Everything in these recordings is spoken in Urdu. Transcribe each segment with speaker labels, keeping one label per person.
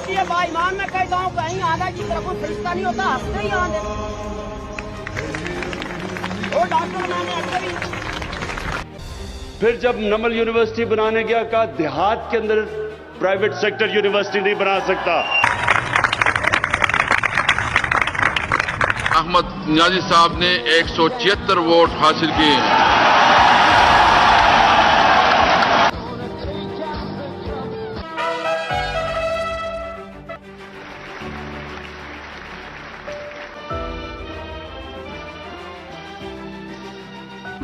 Speaker 1: اس لیے با ایمان میں کہتا ہوں کہیں آدھا کی طرف فرشتہ نہیں ہوتا، ہنستے ہی آدھے وہ ڈاکٹر بنانے اچھا بھی.
Speaker 2: پھر جب نمل یونیورسٹی بنانے گیا کہا دیہات کے اندر پرائیویٹ سیکٹر یونیورسٹی نہیں بنا سکتا.
Speaker 3: احمد نیازی صاحب نے 176 ووٹ حاصل کیے ہیں.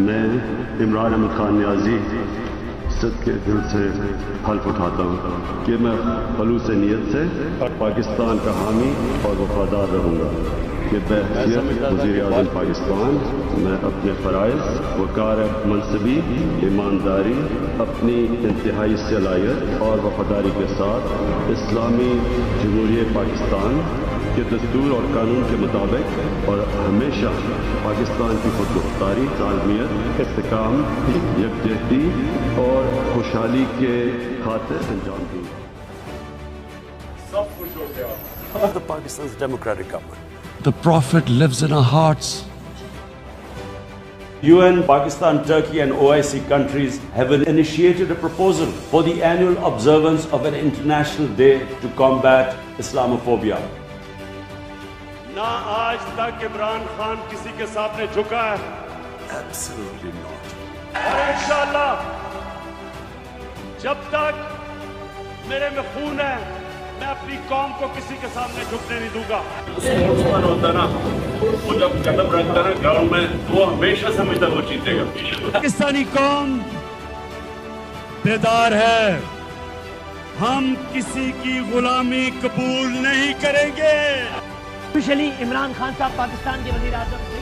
Speaker 2: میں عمران احمد خان نیازی صدق کے دل سے حلف اٹھاتا ہوں کہ میں خلوص نیت سے پاکستان کا حامی اور وفادار رہوں گا کہ بحیثیت وزیر اعظم پاکستان میں اپنے فرائض وقار منصبی ایمانداری اپنی انتہائی صلاحیت اور وفاداری کے ساتھ اسلامی جمہوریہ پاکستان کے دستور اور قانون کے مطابق اور ہمیشہ پاکستان کی خود مختاری، سالمیت، استحکام، یکجہتی اور خوشحالی کے خاطر انجام دوں گا.
Speaker 4: سب کچھ ہو گیا.
Speaker 5: The Pakistan's democratic government.
Speaker 6: The Prophet lives in our hearts.
Speaker 7: UN, Pakistan, Turkey and OIC countries have initiated a proposal for the annual observance of an international day to combat Islamophobia.
Speaker 2: نہ آج تک عمران خان کسی کے سامنے جھکا ہے
Speaker 5: Absolutely not.
Speaker 2: اور انشاءاللہ جب تک میرے میں خون ہے میں اپنی قوم کو کسی کے سامنے جھکنے نہیں دوں گا.
Speaker 4: اسپورٹسمین ہوتا نا وہ جب قدم رکھتا ہے گراؤنڈ میں وہ ہمیشہ سمجھتا وہ جیتے گا.
Speaker 8: پاکستانی قوم بیدار ہے، ہم کسی کی غلامی قبول نہیں کریں گے.
Speaker 1: اسپیشلی عمران خان صاحب پاکستان کے وزیر اعظم تھے.